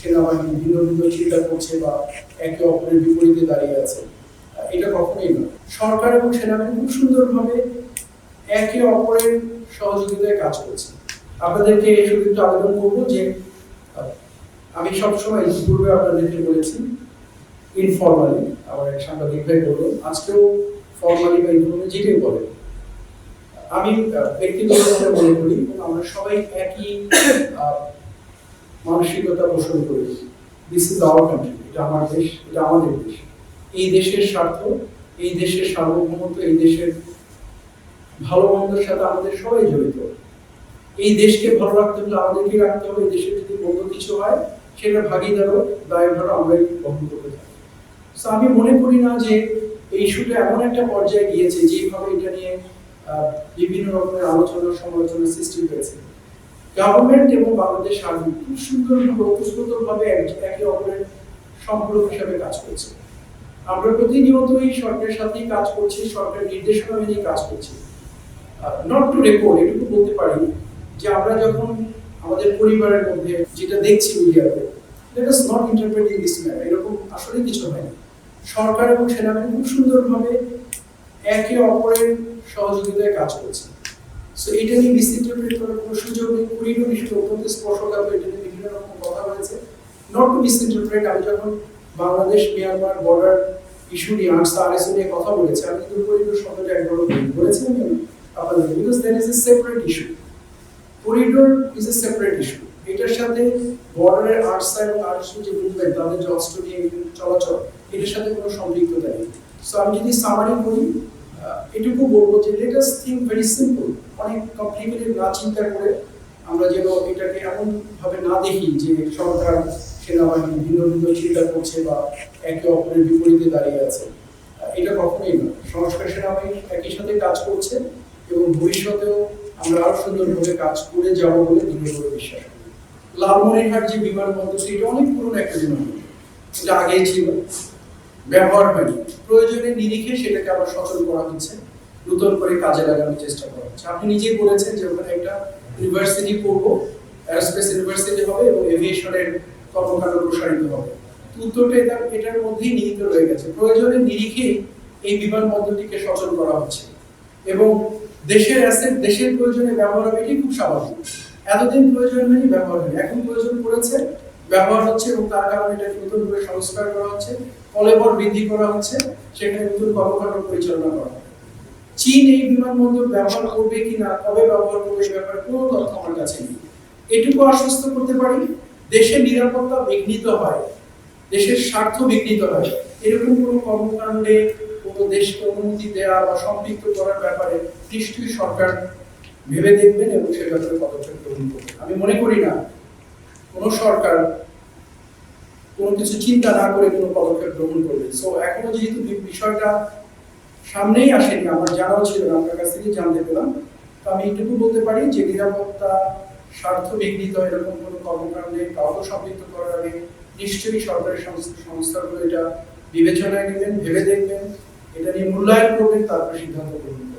সেনাবাহিনী ভিন্ন ভিন্ন চিন্তা করছে বা একে অপরের বিপরীতে দাঁড়িয়ে আছে, এটা কখনোই নয়। সরকার এবং সেনাবাহিনী খুব সুন্দরভাবে একে অপরের সহযোগিতায় কাজ করছে। আপনাদেরকে শুধু একটু আবেদন করবো যে আমি সবসময় পূর্বে আপনাদেরকে বলেছি ইনফরমালি, আমার এক সাংবাদিক ভাই বললো আজকেও ফরমালি বা ইনফরমালি যেটাই বলে, আমি ব্যক্তিগতভাবে মনে করি আমরা সবাই একই মানসিকতা পোষণ করি। দিস ইজ আওয়ার কান্ট্রি, এটা আমার দেশ, এটা আমাদের দেশ। এই দেশের স্বার্থ, এই দেশের সার্বভৌমত্ব, এই দেশের ভালো মন্দের সাথে আমাদের সবাই জড়িত। এই দেশকে ভালো রাখতে হলে আমাদেরকে রাখতে হবে। এই দেশের যদি বন্ধ কিছু হয় সেটা ভাগিদারও দায়ভারও আমরাই বহন করতে থাকি। তো আমি মনে করি না যে এই ইস্যুটা এমন একটা পর্যায়ে গিয়েছে যেভাবে এটা নিয়ে বিভিন্ন রকমের আলোচনা সমালোচনা সৃষ্টি হয়েছে। গভর্নমেন্ট এবং বাংলাদেশ আর্মি খুব সুন্দরভাবে ওতপ্রোতভাবে একে অপরের সম্পর্ক হিসাবে কাজ করছে। আমরা প্রতিনিয়তই সরকারের সাথেই কাজ করছি, সরকারের নির্দেশনা মেনে কাজ করছি। নট টু রেকর্ড, এটুকু বলতে পারি যে আমরা যখন আমাদের পরিবারের মধ্যে যেটা দেখছি মিডিয়াতে, let us not interpret in this manner, এরকম আসলে কিছু হয়নি। সরকার এবং সেনাবাহিনী খুব সুন্দরভাবে একে অপরের সহযোগিতায় কাজ করছে। সো এটা নিয়ে মিসইন্টারপ্রেট করার কোনো সুযোগ নেই। করিডোর ইস্যু অত্যন্ত স্পর্শকাতর, এটা নিয়ে বিভিন্ন রকম কথা হয়েছে। নট টু মিসইন্টারপ্রেট, আমি যখন বাংলাদেশ মিয়ানমার বর্ডার ইস্যু নিয়ে আরএসএ নিয়ে কথা বলেছি, আমি কিন্তু করিডোর শব্দটা একবারও বলেছি আমি আপনাদের, because that is a separate issue. Corridor is a separate issue. এটার সাথে বর্ডারের আরসা এবং আরএসএ যে মুভমেন্ট, তাদের যে অস্ত্র নিয়ে চলাচল, এটার সাথে কোনো সম্পৃক্ততা নেই। সো আমি যদি সামারি করি, এটুকু বলবো যে let us think very simple, অনেক কমপ্লিকেটেড না চিন্তা করে আমরা যেন এটাকে এমন ভাবে না দেখি যে সরকার সেনাবাহিনী ভিন্ন ভিন্ন চিন্তা করছে বা একে অপরের বিপরীতে দাঁড়িয়ে আছে, এটা কখনোই নয়। সংস্কার সেনাবাহিনী একই সাথে কাজ করছে এবং ভবিষ্যতেও আমরা আরো সুন্দরভাবে কাজ করে যাবো বলে দৃঢ়ভাবে বিশ্বাস করি। লালমনিরহাট যে বিমানবন্দর, সেটা অনেক পুরনো একটা বিমানবন্দর, এটা আগেই ছিল, ব্যবহার হয়নি। প্রয়োজনের নিরিখে সেটাকে আবার সচল করা হচ্ছে, নতুন করে কাজে লাগানোর চেষ্টা করা হচ্ছে। আপনি নিজেই বলেছেন যে ওখানে একটা ইউনিভার্সিটি করবো, এরোস্পেস ইউনিভার্সিটি হবে এবং এভিয়েশনের কর্মকাণ্ড প্রসারিত হবে। উত্তরটা এটার মধ্যেই নিহিত রয়ে গেছে। প্রয়োজনের নিরিখে এই বিমানবন্দরটিকে সচল করা হচ্ছে এবং দেশের অ্যাসেট দেশের প্রয়োজনে ব্যবহার হবে, এটি খুব স্বাভাবিক। এতদিন প্রয়োজন হয়নি, ব্যবহার হয়নি, এখন প্রয়োজন পড়েছে, ব্যবহার হচ্ছে এবং তার কারণে এটাকে নতুন করে সংস্কার করা হচ্ছে, কলেবর বৃদ্ধি করা হচ্ছে, সেখানে নতুন কর্মকাণ্ড পরিচালনা করা হবে। চীন এই বিমানবন্দর ব্যবহার করবে কিনা, কবে ব্যবহার করবে, ব্যাপারে কোনো তথ্য আমার কাছে নেই। এটুকু আশ্বস্ত করতে পারি, দেশের নিরাপত্তা বিঘ্নিত হয়, দেশের স্বার্থ বিঘ্নিত হয়, এরকম কোনো কর্মকাণ্ডে কোনো দেশকে অনুমতি দেওয়া বা সম্পৃক্ত করার ব্যাপারে নিশ্চয়ই সরকার ভেবে দেখবেন এবং সে ব্যাপারে পদক্ষেপ গ্রহণ করবেন। আমি মনে করি না কোনো সরকার কোনো কিছু চিন্তা না করে কোনো পদক্ষেপ গ্রহণ করবে। সো এখনো যেহেতু বিষয়টা সামনেই আসেনি, আমার জানাও ছিল না, আপনার কাছ থেকে জানতে পেলাম, তো আমি এটুকু বলতে পারি যে নিরাপত্তা স্বার্থ বিঘ্নিত এরকম কোনো কর্মকাণ্ডে কাউকে সম্পৃক্ত করার আগে নিশ্চয়ই সরকারি সংস্থাগুলো এটা বিবেচনায় নেবেন, ভেবে দেখবেন, এটা নিয়ে মূল্যায়ন করবেন, তারপর সিদ্ধান্ত গ্রহণ করবেন।